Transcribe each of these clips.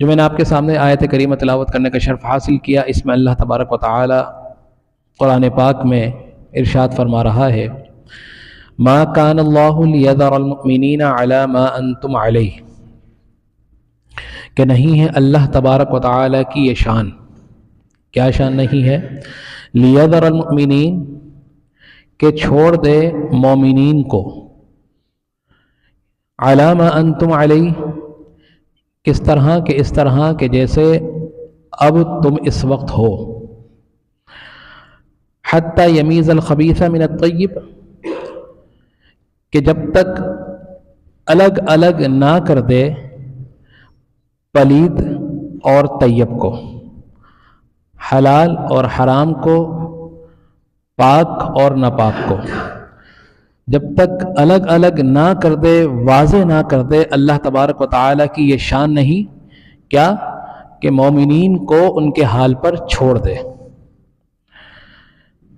جو میں نے آپ کے سامنے آیت کریمہ تلاوت کرنے کا شرف حاصل کیا، اس میں اللہ تبارک و تعالی قرآن پاک میں ارشاد فرما رہا ہے، ما کان اللہ لیذر المؤمنین علی ما انتم علیہ، کہ نہیں ہے اللہ تبارک و تعالی کی یہ شان. کیا شان نہیں ہے؟ لیذر المؤمنین، کہ چھوڑ دے مومنین کو، علی ما انتم علیہ، کس طرح کہ اس طرح کہ جیسے اب تم اس وقت ہو، حتی یمیز الخبیث من الطیب، کہ جب تک الگ الگ نہ کر دے پلید اور طیب کو، حلال اور حرام کو، پاک اور ناپاک کو، جب تک الگ الگ نہ کر دے، واضح نہ کر دے اللہ تبارک و تعالیٰ کی یہ شان نہیں کیا کہ مومنین کو ان کے حال پر چھوڑ دے.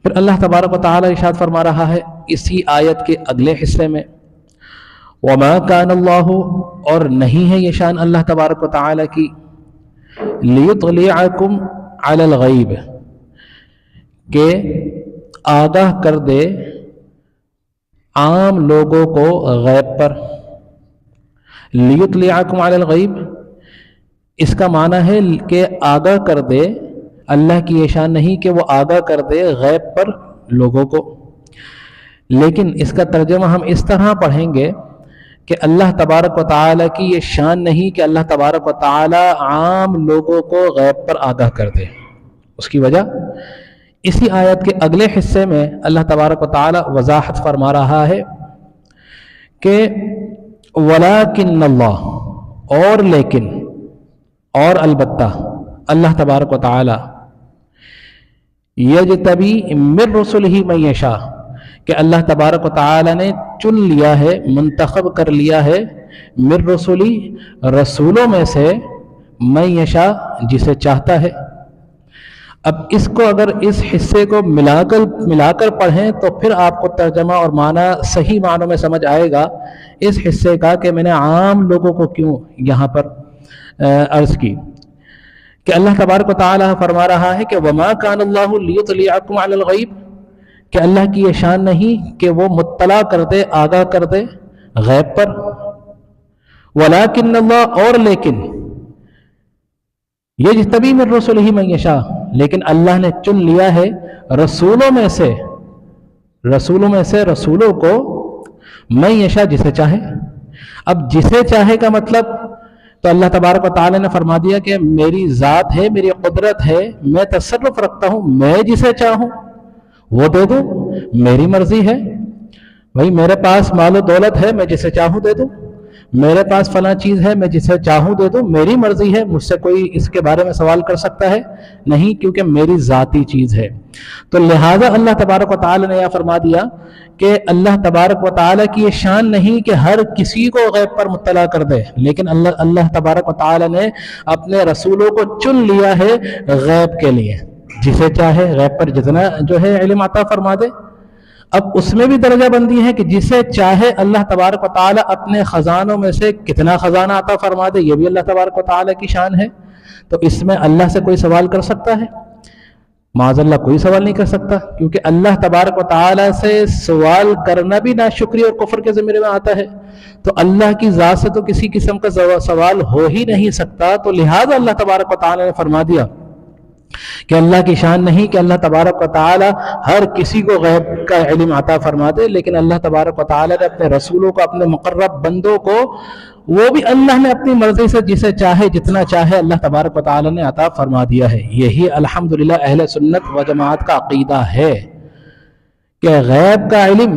پھر اللہ تبارک و تعالیٰ ارشاد فرما رہا ہے اسی آیت کے اگلے حصے میں، وما کان اللہ، اور نہیں ہے یہ شان اللہ تبارک و تعالیٰ کی، لیطلعکم علی الغیب، کہ آگاہ کر دے عام لوگوں کو غیب پر. لیطلعکم علی الغیب، اس کا معنی ہے کہ آگاہ کر دے، اللہ کی یہ شان نہیں کہ وہ آگاہ کر دے غیب پر لوگوں کو. لیکن اس کا ترجمہ ہم اس طرح پڑھیں گے کہ اللہ تبارک و تعالیٰ کی یہ شان نہیں کہ اللہ تبارک و تعالیٰ عام لوگوں کو غیب پر آگاہ کر دے. اس کی وجہ اسی آیت کے اگلے حصے میں اللہ تبارک و تعالی وضاحت فرما رہا ہے کہ ولیکن اللہ، اور لیکن، اور البتہ اللہ تبارک و تعالی یجتبی من رسلہ من یشاء، کہ اللہ تبارک و تعالی نے چن لیا ہے، منتخب کر لیا ہے، من رسلی، رسولوں میں سے، من یشاء، جسے چاہتا ہے. اب اس کو اگر اس حصے کو ملا کر پڑھیں تو پھر آپ کو ترجمہ اور معنی صحیح معنوں میں سمجھ آئے گا اس حصے کا، کہ میں نے عام لوگوں کو کیوں یہاں پر عرض کی. کہ اللہ تبارک و تعالی فرما رہا ہے کہ وما کان اللہ لیطلعکم علی الغیب، کہ اللہ کی یہ شان نہیں کہ وہ مطلع کر دے، آگاہ کر دے غیب پر. ولیکن اللہ، اور لیکن، یجتبی من رسلہ من یشاء، لیکن اللہ نے چن لیا ہے رسولوں میں سے رسولوں کو، من یشاء، جسے چاہے. اب جسے چاہے کا مطلب تو اللہ تبارک و تعالی نے فرما دیا کہ میری ذات ہے، میری قدرت ہے، میں تصرف رکھتا ہوں، میں جسے چاہوں وہ دے دوں، میری مرضی ہے. بھائی میرے پاس مال و دولت ہے، میں جسے چاہوں دے دوں، میرے پاس فلاں چیز ہے، میں جسے چاہوں دے دوں، میری مرضی ہے. مجھ سے کوئی اس کے بارے میں سوال کر سکتا ہے؟ نہیں، کیونکہ میری ذاتی چیز ہے. تو لہٰذا اللہ تبارک و تعالی نے یہ فرما دیا کہ اللہ تبارک و تعالی کی یہ شان نہیں کہ ہر کسی کو غیب پر مطلع کر دے، لیکن اللہ تبارک و تعالی نے اپنے رسولوں کو چن لیا ہے غیب کے لیے، جسے چاہے غیب پر جتنا جو ہے علم عطا فرما دے. اب اس میں بھی درجہ بندی ہے کہ جسے چاہے اللہ تبارک و تعالی اپنے خزانوں میں سے کتنا خزانہ عطا فرما دے، یہ بھی اللہ تبارک و تعالی کی شان ہے. تو اس میں اللہ سے کوئی سوال کر سکتا ہے؟ معاذ اللہ کوئی سوال نہیں کر سکتا، کیونکہ اللہ تبارک و تعالی سے سوال کرنا بھی ناشکری اور کفر کے زمرے میں آتا ہے. تو اللہ کی ذات سے تو کسی قسم کا سوال ہو ہی نہیں سکتا. تو لہٰذا اللہ تبارک و تعالی نے فرما دیا کہ اللہ کی شان نہیں کہ اللہ تبارک و تعالی ہر کسی کو غیب کا علم عطا فرما دے، لیکن اللہ تبارک و تعالی نے اپنے رسولوں کو، اپنے مقرب بندوں کو، وہ بھی اللہ نے اپنی مرضی سے جسے چاہے جتنا چاہے اللہ تبارک و تعالی نے عطا فرما دیا ہے. یہی الحمدللہ اہل سنت و جماعت کا عقیدہ ہے کہ غیب کا علم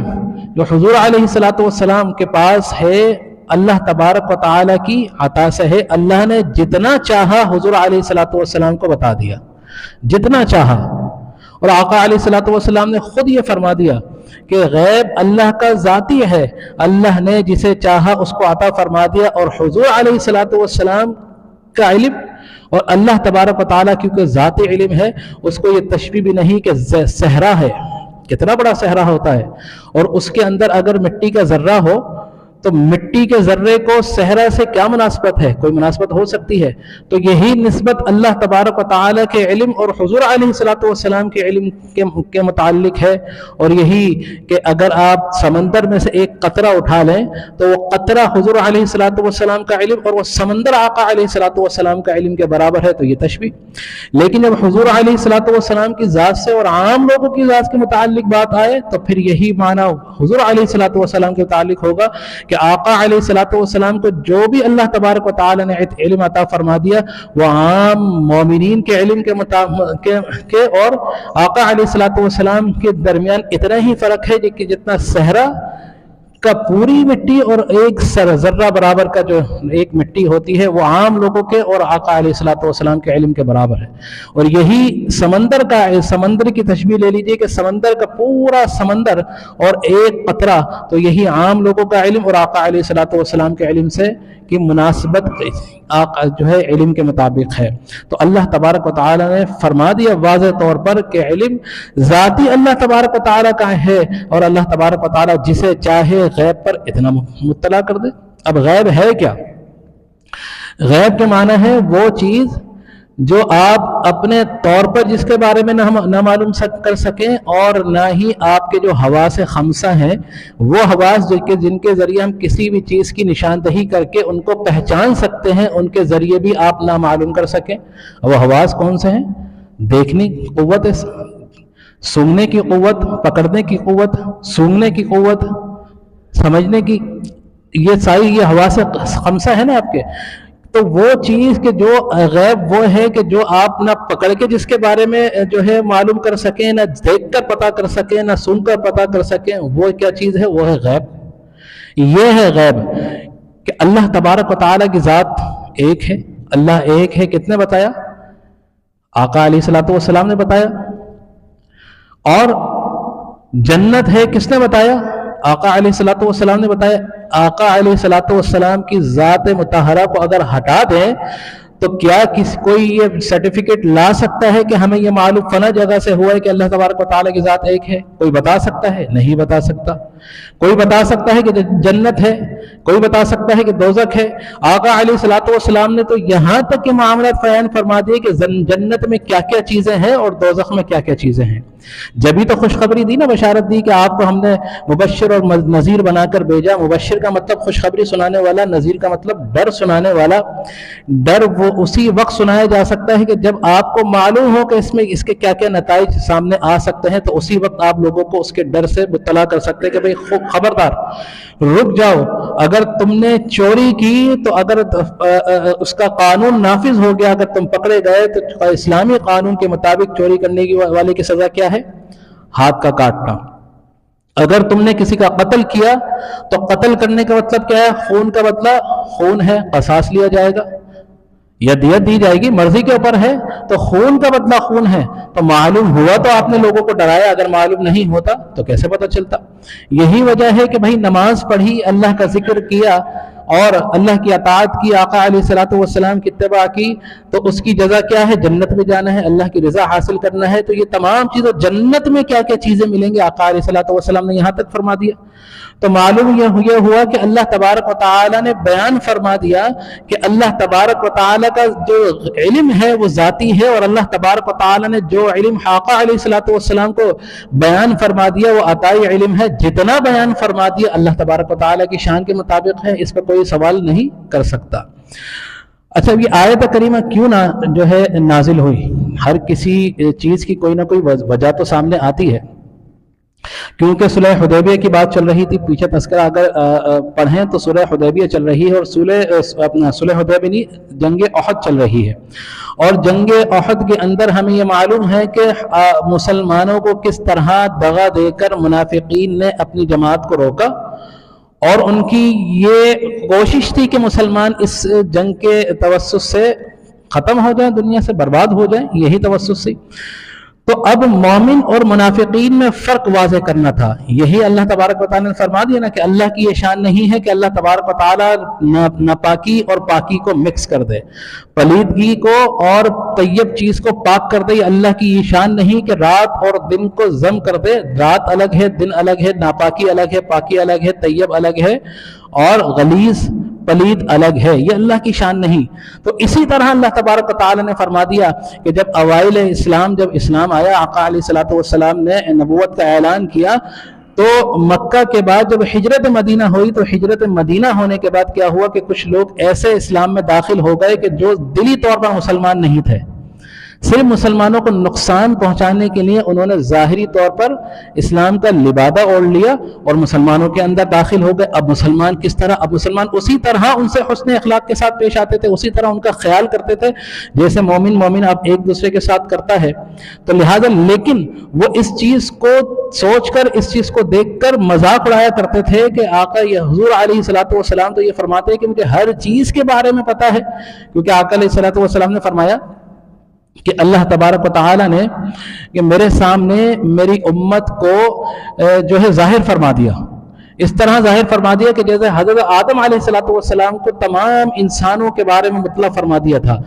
جو حضور علیہ الصلوۃ والسلام کے پاس ہے اللہ تبارک و تعالی کی عطا سے ہے. اللہ نے جتنا چاہا حضور علیہ الصلوۃ والسلام کو بتا دیا، جتنا چاہا. اور آقا علیہ الصلوۃ والسلام نے خود یہ فرما دیا کہ غیب اللہ کا ذاتی ہے، اللہ نے جسے چاہا اس کو عطا فرما دیا. اور حضور علیہ الصلوۃ والسلام کا علم اور اللہ تبارک و تعالیٰ کیونکہ ذاتی علم ہے، اس کو یہ تشبیہ بھی نہیں کہ صحرا ہے، کتنا بڑا صحرا ہوتا ہے، اور اس کے اندر اگر مٹی کا ذرہ ہو تو مٹی کے ذرے کو صحرا سے کیا مناسبت ہے؟ کوئی مناسبت ہو سکتی ہے؟ تو یہی نسبت اللہ تبارک و تعالیٰ کے علم اور حضور علیہ الصلوۃ والسلام کے علم کے متعلق ہے. اور یہی کہ اگر آپ سمندر میں سے ایک قطرہ اٹھا لیں تو وہ قطرہ حضور علیہ الصلوۃ والسلام کا علم اور وہ سمندر آقا علیہ الصلوۃ والسلام کا علم کے برابر ہے، تو یہ تشبیہ. لیکن جب حضور علیہ الصلوۃ والسلام کی ذات سے اور عام لوگوں کی ذات کے متعلق بات آئے تو پھر یہی معنی حضور علیہ الصلوۃ والسلام کے متعلق ہوگا کہ آقا علیہ الصلوۃ والسلام کو جو بھی اللہ تبارک و تعالی نے علم عطا فرما دیا وہ عام مومنین کے علم کے اور آقا علیہ الصلوۃ والسلام کے درمیان اتنا ہی فرق ہے کہ جتنا صحرا کا پوری مٹی اور ایک ذرہ برابر کا جو ایک مٹی ہوتی ہے وہ عام لوگوں کے اور آقا علیہ الصلوۃ والسلام کے علم کے برابر ہے. اور یہی سمندر کی تشبیہ لے لیجئے کہ سمندر کا پورا سمندر اور ایک قطرہ، تو یہی عام لوگوں کا علم اور آقا علیہ الصلوۃ والسلام کے علم سے کی مناسبت جو ہے علم کے مطابق ہے. تو اللہ تبارک و تعالیٰ نے فرما دیا واضح طور پر کہ علم ذاتی اللہ تبارک و تعالیٰ کا ہے، اور اللہ تبارک و تعالیٰ جسے چاہے غیب پر اتنا مطلع کر دے. اب غیب ہے کیا؟ غیب کے معنی ہے وہ چیز جو آپ اپنے طور پر جس کے بارے میں نہ معلوم کر سکیں، اور نہ ہی آپ کے جو حواس خمسہ ہیں وہ حواس جن کے ذریعے ہم کسی بھی چیز کی نشاندہی کر کے ان کو پہچان سکتے ہیں، ان کے ذریعے بھی آپ نہ معلوم کر سکیں. وہ حواس کون سے ہیں؟ دیکھنے کی قوت، سونگنے کی قوت، پکڑنے کی قوت، سونگنے کی قوت، سمجھنے کی، یہ ساری یہ حواس خمسہ ہے نا آپ کے. تو وہ چیز کہ جو غیب وہ ہے کہ جو آپ نہ پکڑ کے جس کے بارے میں جو ہے معلوم کر سکیں، نہ دیکھ کر پتہ کر سکیں، نہ سن کر پتہ کر سکیں. وہ کیا چیز ہے؟ وہ ہے غیب. یہ ہے غیب کہ اللہ تبارک و تعالیٰ کی ذات ایک ہے. اللہ ایک ہے، کتنے بتایا؟ آقا علیہ الصلوۃ والسلام نے بتایا. اور جنت ہے، کس نے بتایا؟ آقا علیہ الصلوۃ والسلام نے بتایا. آقا علیہ الصلوۃ والسلام کی ذات مطہرہ کو اگر ہٹا دیں تو کیا کوئی یہ سرٹیفکیٹ لا سکتا ہے کہ ہمیں یہ معلوم فلاں جگہ سے ہوا ہے کہ اللہ تبارک و تعالیٰ کی ذات ایک ہے؟ کوئی بتا سکتا ہے؟ نہیں بتا سکتا. کوئی بتا سکتا ہے کہ جنت ہے، کوئی بتا سکتا ہے کہ دوزخ ہے. آقا علیہ الصلوۃ والسلام نے تو یہاں تک کہ معاملات بیان فرما دیے کہ جنت میں کیا کیا چیزیں ہیں اور دوزخ میں کیا کیا چیزیں ہیں. جبھی تو خوشخبری دی نا، بشارت دی کہ آپ کو ہم نے مبشر اور نذیر بنا کر بھیجا. مبشر کا مطلب خوشخبری سنانے والا، نذیر کا مطلب ڈر سنانے والا. ڈر وہ اسی وقت سنایا جا سکتا ہے کہ جب آپ کو معلوم ہو کہ اس کے کیا کیا نتائج سامنے آ سکتے ہیں، تو اسی وقت آپ لوگوں کو اس کے ڈر سے مطلع کر سکتے ہیں کہ بھئی خبردار، رک جاؤ. اگر تم نے چوری کی تو اگر اس کا قانون نافذ ہو گیا، اگر تم پکڑے گئے تو اسلامی قانون کے مطابق چوری کرنے والے کی سزا کیا ہے؟ ہاتھ کا کاٹنا. اگر تم نے کسی کا قتل کیا تو قتل کرنے کا مطلب کیا ہے؟ خون کا بدلہ خون ہے، قصاص لیا جائے گا یا دیت دی جائے گی، مرضی کے اوپر ہے. تو خون کا بدلہ خون ہے. تو معلوم ہوا تو آپ نے لوگوں کو ڈرایا، اگر معلوم نہیں ہوتا تو کیسے پتہ چلتا؟ یہی وجہ ہے کہ بھائی نماز پڑھی، اللہ کا ذکر کیا اور اللہ کی اطاعت کی، آقا علیہ الصلوۃ والسلام کی اتباع کی، تو اس کی جزا کیا ہے؟ جنت میں جانا ہے، اللہ کی رضا حاصل کرنا ہے. تو یہ تمام چیزیں جنت میں کیا کیا چیزیں ملیں گی، آقا علیہ الصلوۃ والسلام نے یہاں تک فرما دیا. تو معلوم یہ ہوا کہ اللہ تبارک و تعالیٰ نے بیان فرما دیا کہ اللہ تبارک و تعالیٰ کا جو علم ہے وہ ذاتی ہے، اور اللہ تبارک و تعالیٰ نے جو علم آقا علیہ الصلوۃ والسلام کو بیان فرما دیا وہ عطائی علم ہے. جتنا بیان فرما دیا اللہ تبارک و تعالیٰ کی شان کے مطابق ہے، اس پر کوئی سوال نہیں کر سکتا. اچھا، یہ آیت کریمہ کیوں جو ہے نازل ہوئی؟ ہر کسی چیز کی کوئی نہ کوئی وجہ تو سامنے آتی ہے. کیونکہ صلح حدیبیہ کی بات چل رہی تھی. پیچھے تذکرہ اگر پڑھیں تو صلح حدیبیہ چل رہی ہے، اور صلح حدیبیہ نہیں، جنگ احد چل رہی ہے. اور جنگ احد کے اندر ہمیں یہ معلوم ہے کہ مسلمانوں کو کس طرح دغا دے کر منافقین نے اپنی جماعت کو روکا، اور ان کی یہ کوشش تھی کہ مسلمان اس جنگ کے توسط سے ختم ہو جائیں، دنیا سے برباد ہو جائیں. یہی توسط سے تو اب مومن اور منافقین میں فرق واضح کرنا تھا. یہی اللہ تبارک و تعالیٰ نے فرما دیا نا کہ اللہ کی یہ شان نہیں ہے کہ اللہ تبارک و تعالیٰ ناپاکی اور پاکی کو مکس کر دے, پلیدگی کو اور طیب چیز کو پاک کر دے. اللہ کی یہ شان نہیں کہ رات اور دن کو ضم کر دے. رات الگ ہے, دن الگ ہے, ناپاکی الگ ہے, پاکی الگ ہے, طیب الگ ہے اور غلیظ پلید الگ ہے. یہ اللہ کی شان نہیں. تو اسی طرح اللہ تبارک و تعالی نے فرما دیا کہ جب اوائل اسلام, جب اسلام آیا, آقا علیہ الصلوۃ والسلام نے نبوت کا اعلان کیا, تو مکہ کے بعد جب ہجرت مدینہ ہوئی, تو ہجرت مدینہ ہونے کے بعد کیا ہوا کہ کچھ لوگ ایسے اسلام میں داخل ہو گئے کہ جو دلی طور پر مسلمان نہیں تھے. صرف مسلمانوں کو نقصان پہنچانے کے لیے انہوں نے ظاہری طور پر اسلام کا لبادہ اوڑھ لیا اور مسلمانوں کے اندر داخل ہو گئے. اب مسلمان کس طرح, اب مسلمان اسی طرح ان سے حسن اخلاق کے ساتھ پیش آتے تھے, اسی طرح ان کا خیال کرتے تھے جیسے مومن اب ایک دوسرے کے ساتھ کرتا ہے. تو لہذا لیکن وہ اس چیز کو سوچ کر, اس چیز کو دیکھ کر مذاق اڑایا کرتے تھے کہ آقا یہ حضور علیہ الصلوۃ والسلام تو یہ فرماتے ہیں کہ مجھے ہر چیز کے بارے میں پتہ ہے, کیونکہ آقا علیہ الصلوۃ والسلام نے فرمایا کہ اللہ تبارک و تعالی نے کہ میرے سامنے میری امت کو جو ہے ظاہر فرما دیا, اس طرح ظاہر فرما دیا کہ جیسے حضرت آدم علیہ الصلوۃ والسلام کو تمام انسانوں کے بارے میں مطلع فرما دیا تھا,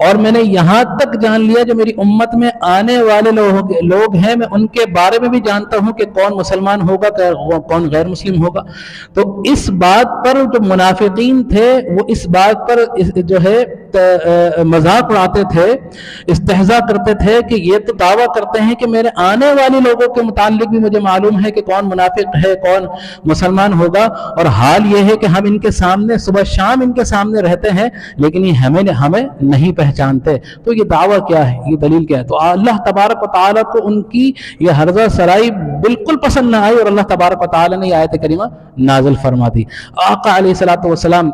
اور میں نے یہاں تک جان لیا جو میری امت میں آنے والے لوگ ہیں, میں ان کے بارے میں بھی جانتا ہوں کہ کون مسلمان ہوگا, کون غیر مسلم ہوگا. تو اس بات پر جو منافقین تھے وہ اس بات پر جو ہے مذاق اڑاتے تھے, استہزاء کرتے تھے کہ یہ تو دعویٰ کرتے ہیں کہ میرے آنے والے لوگوں کے متعلق بھی مجھے معلوم ہے کہ کون منافق ہے, کون مسلمان ہوگا, اور حال یہ ہے کہ ہم ان کے سامنے صبح شام ان کے سامنے رہتے ہیں لیکن یہ ہمیں نہیں پہچانتے. تو یہ دعویٰ کیا ہے, یہ دلیل کیا ہے؟ تو اللہ تبارک و تعالیٰ کو ان کی یہ ہرزہ سرائی بالکل پسند نہ آئی اور اللہ تبارک و تعالیٰ نے یہ آیت کریمہ نازل فرما دی. آقا علیہ الصلوۃ والسلام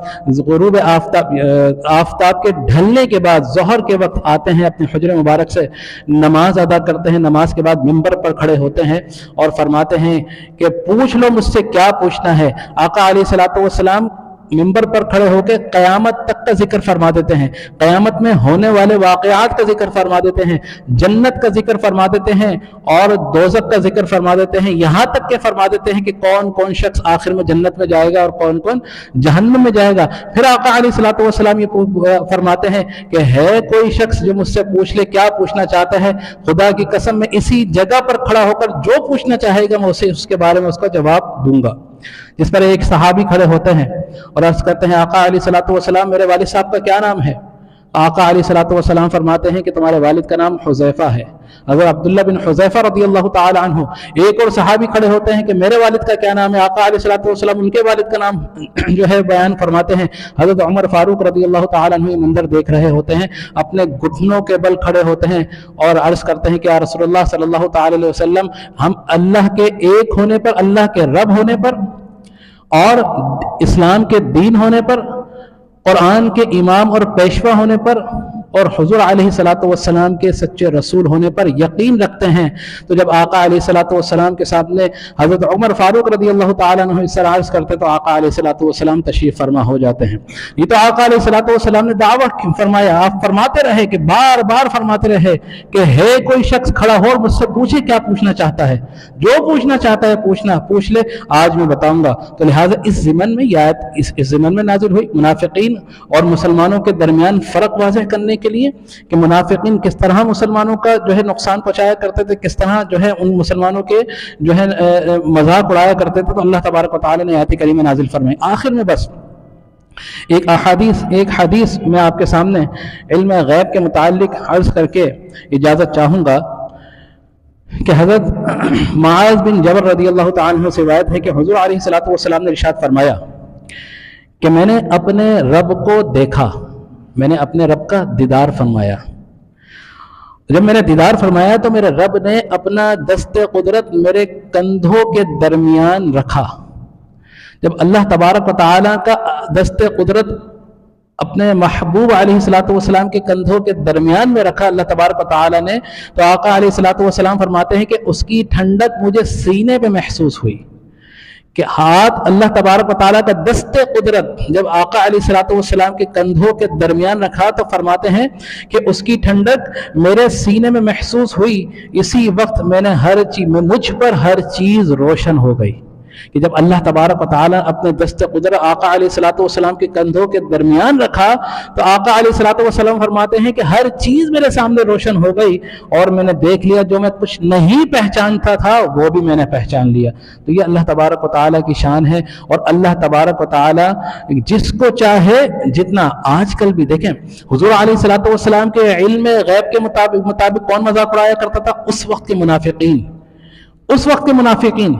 غروب آفتاب کے ڈھلنے کے بعد ظہر کے وقت آتے ہیں, اپنے حجر مبارک سے نماز ادا کرتے ہیں, نماز کے بعد منبر پر کھڑے ہوتے ہیں اور فرماتے ہیں کہ پوچھ لو مجھ سے کیا پوچھنا ہے. آقا علیہ الصلوۃ والسلام منبر پر کھڑے ہو کے قیامت تک کا ذکر فرما دیتے ہیں, قیامت میں ہونے والے واقعات کا ذکر فرما دیتے ہیں, جنت کا ذکر فرما دیتے ہیں اور دوزخ کا ذکر فرما دیتے ہیں, یہاں تک کہ فرما دیتے ہیں کہ کون کون شخص آخر میں جنت میں جائے گا اور کون کون جہنم میں جائے گا. پھر آقا علیہ الصلوۃ والسلام یہ فرماتے ہیں کہ ہے کوئی شخص جو مجھ سے پوچھ لے کیا پوچھنا چاہتا ہے, خدا کی قسم میں اسی جگہ پر کھڑا ہو کر جو پوچھنا چاہے گا میں اسے اس کے بارے میں اس کا جواب دوں گا. جس پر ایک صحابی کھڑے ہوتے ہیں اور عرض کرتے ہیں آقا علیہ الصلوۃ والسلام میرے والد صاحب کا کیا نام ہے؟ آقا علیہ الصلوۃ والسلام فرماتے ہیں کہ تمہارے والد کا نام حذیفہ ہے, حضرت عبداللہ بن حذیفہ رضی اللہ تعالی عنہ. ایک اور صحابی کھڑے ہوتے ہیں کہ میرے والد کا کیا نام ہے؟ آقا علیہ الصلوۃ والسلام ان کے والد کا نام جو ہے بیان فرماتے ہیں. حضرت عمر فاروق رضی اللہ تعالی عنہ یہ منظر دیکھ رہے ہوتے ہیں, اپنے گھٹنوں کے بل کھڑے ہوتے ہیں اور عرض کرتے ہیں کہ یا رسول اللہ صلی اللہ تعالی علیہ وسلم, ہم اللہ کے ایک ہونے پر, اللہ کے رب ہونے پر اور اسلام کے دین ہونے پر, قرآن کے امام اور پیشوا ہونے پر اور حضور علیہ الصلوۃ والسلام کے سچے رسول ہونے پر یقین رکھتے ہیں. تو جب آقا علیہ الصلوۃ والسلام کے سامنے حضرت عمر فاروق رضی اللہ تعالیٰ عنہ اس طرح عرض کرتے تو آقا علیہ الصلوۃ والسلام تشریف فرما ہو جاتے ہیں. یہ تو آقا علیہ الصلوۃ والسلام نے دعویٰ فرمایا, آپ فرماتے رہے کہ بار بار فرماتے رہے کہ ہے کوئی شخص کھڑا ہو اور مجھ سے پوچھے کیا پوچھنا چاہتا ہے, جو پوچھنا چاہتا ہے پوچھ لے, آج میں بتاؤں گا. تو لہٰذا اس ضمن میں یہ آیت اس ضمن میں نازل ہوئی, منافقین اور مسلمانوں کے درمیان فرق واضح کرنے کے لیے کہ منافقین کس طرح مسلمانوں کا جو ہے نقصان پہنچایا کرتے تھے, کس طرح جو ہے ان مسلمانوں کے جو ہے مذاق اڑایا کرتے تھے. تو اللہ تبارک و تعالی نے آیت کریمہ نازل فرمائی. آخر میں بس ایک حدیث میں آپ کے سامنے علم غیب کے متعلق عرض کر کے اجازت چاہوں گا کہ حضرت معاذ بن جبل رضی اللہ تعالی عنہ سے روایت ہے کہ حضور علیہ الصلوۃ والسلام نے ارشاد فرمایا کہ میں نے اپنے رب کو دیکھا, میں نے اپنے رب کا دیدار فرمایا. جب میں نے دیدار فرمایا تو میرے رب نے اپنا دست قدرت میرے کندھوں کے درمیان رکھا. جب اللہ تبارک و تعالیٰ کا دست قدرت اپنے محبوب علیہ الصلوۃ والسلام کے کندھوں کے درمیان میں رکھا اللہ تبارک و تعالیٰ نے, تو آقا علیہ الصلوۃ والسلام فرماتے ہیں کہ اس کی ٹھنڈک مجھے سینے پہ محسوس ہوئی. کہ ہاتھ اللہ تبارک و تعالیٰ کا دست قدرت جب آقا علیہ الصلوۃ والسلام کے کندھوں کے درمیان رکھا تو فرماتے ہیں کہ اس کی ٹھنڈک میرے سینے میں محسوس ہوئی، اسی وقت میں نے مجھ پر ہر چیز روشن ہو گئی۔ کہ جب اللہ تبارک و تعالیٰ اپنے دست قدرت آقا علیہ الصلوۃ والسلام کے کندھوں کے درمیان رکھا تو آقا علیہ الصلوۃ والسلام فرماتے ہیں کہ ہر چیز میرے سامنے روشن ہو گئی اور میں نے دیکھ لیا، جو میں کچھ نہیں پہچانتا تھا وہ بھی میں نے پہچان لیا۔ تو یہ اللہ تبارک و تعالیٰ کی شان ہے، اور اللہ تبارک و تعالیٰ جس کو چاہے جتنا، آج کل بھی دیکھیں حضور علیہ الصلوۃ والسلام کے علم غیب کے مطابق کون مذاق اڑایا کرتا تھا؟ اس وقت کے منافقین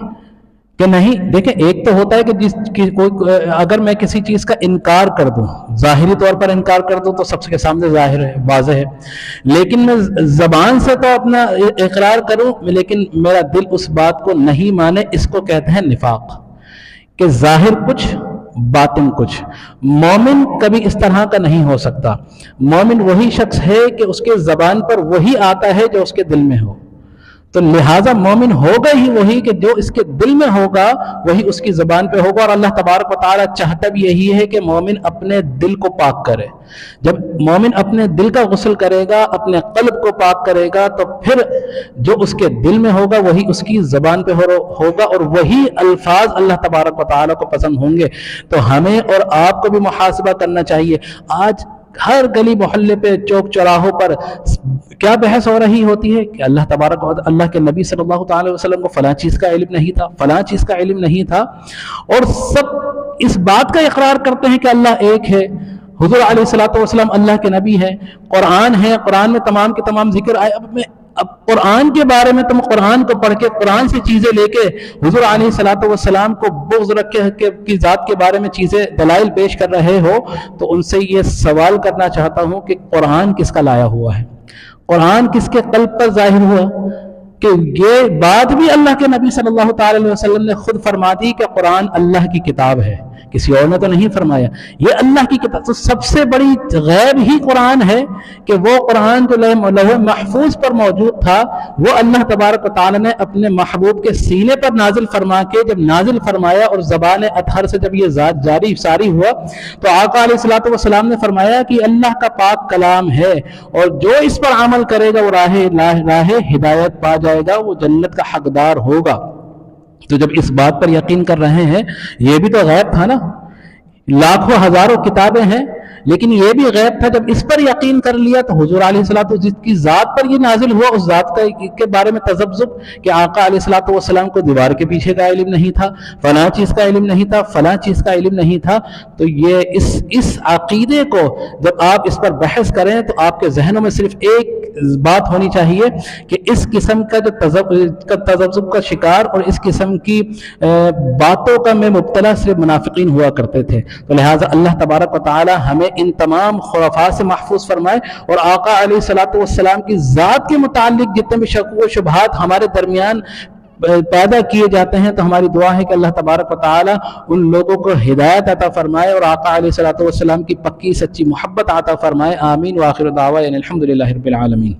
کہ نہیں، دیکھیں ایک تو ہوتا ہے کہ اگر میں کسی چیز کا انکار کر دوں، ظاہری طور پر انکار کر دوں تو سب کے سامنے ظاہر ہے، واضح ہے، لیکن میں زبان سے تو اپنا اقرار کروں لیکن میرا دل اس بات کو نہیں مانے، اس کو کہتے ہیں نفاق، کہ ظاہر کچھ باطن کچھ۔ مومن کبھی اس طرح کا نہیں ہو سکتا۔ مومن وہی شخص ہے کہ اس کے زبان پر وہی آتا ہے جو اس کے دل میں ہو، تو لہٰذا مومن ہوگا ہی وہی کہ جو اس کے دل میں ہوگا وہی اس کی زبان پہ ہوگا۔ اور اللہ تبارک و تعالیٰ چاہتا بھی یہی ہے کہ مومن اپنے دل کو پاک کرے۔ جب مومن اپنے دل کا غسل کرے گا، اپنے قلب کو پاک کرے گا، تو پھر جو اس کے دل میں ہوگا وہی اس کی زبان پہ ہوگا، اور وہی الفاظ اللہ تبارک و تعالیٰ کو پسند ہوں گے۔ تو ہمیں اور آپ کو بھی محاسبہ کرنا چاہیے۔ آج ہر گلی محلے پہ، چوک چوراہوں پر کیا بحث ہو رہی ہوتی ہے کہ اللہ تبارک و اللہ کے نبی صلی اللہ تعالی وسلم کو فلاں چیز کا علم نہیں تھا، فلاں چیز کا علم نہیں تھا، اور سب اس بات کا اقرار کرتے ہیں کہ اللہ ایک ہے، حضور علیہ الصلوۃ والسلام اللہ کے نبی ہے، قرآن ہے، قرآن میں تمام کے تمام ذکر آئے۔ اب قرآن کے بارے میں تم قرآن کو پڑھ کے، قرآن سے چیزیں لے کے حضور علیہ الصلوۃ والسلام کو بغض رکھ کے کی ذات کے بارے میں چیزیں دلائل پیش کر رہے ہو، تو ان سے یہ سوال کرنا چاہتا ہوں کہ قرآن کس کا لایا ہوا ہے؟ قرآن کس کے قلب پر ظاہر ہوا؟ کہ یہ بات بھی اللہ کے نبی صلی اللہ تعالی علیہ وسلم نے خود فرما دی کہ قرآن اللہ کی کتاب ہے، کسی اور نے تو نہیں فرمایا، یہ اللہ کی کتاب۔ تو سب سے بڑی غیب ہی قرآن ہے کہ وہ قرآن جو لوح محفوظ پر موجود تھا وہ اللہ تبارک و تعالی نے اپنے محبوب کے سینے پر نازل فرما کے جب نازل فرمایا اور زبان اطہر سے جب یہ ذات جاری ساری ہوا تو آقا علیہ الصلوۃ والسلام نے فرمایا کہ اللہ کا پاک کلام ہے، اور جو اس پر عمل کرے گا وہ راہ ہدایت پا جائے گا، وہ جنت کا حقدار ہوگا۔ تو جب اس بات پر یقین کر رہے ہیں، یہ بھی تو غیب تھا نا، لاکھوں ہزاروں کتابیں ہیں لیکن یہ بھی غیب تھا۔ جب اس پر یقین کر لیا تو حضور علیہ الصلوۃ جس کی ذات پر یہ نازل ہوا اس ذات کے بارے میں تذبذب کہ آقا علیہ الصلوۃ والسلام کو دیوار کے پیچھے کا علم نہیں تھا، فلاں چیز کا علم نہیں تھا، فلاں چیز کا علم نہیں تھا۔ تو یہ اس عقیدے کو جب آپ اس پر بحث کریں تو آپ کے ذہنوں میں صرف ایک بات ہونی چاہیے کہ اس قسم کا جو تذبذب کا شکار اور اس قسم کی باتوں کا میں مبتلا صرف منافقین ہوا کرتے تھے۔ تو لہٰذا اللہ تبارک و تعالی ہمیں ان تمام خرافات سے محفوظ فرمائے، اور آقا علیہ الصلوۃ والسلام کی ذات کے متعلق جتنے بھی شک و شبہات ہمارے درمیان پیدا کیے جاتے ہیں تو ہماری دعا ہے کہ اللہ تبارک و تعالی ان لوگوں کو ہدایت عطا فرمائے اور آقا علیہ الصلوۃ والسلام کی پکی سچی محبت عطا فرمائے۔ آمین۔ وآخر دعوانا الحمدللہ رب العالمین۔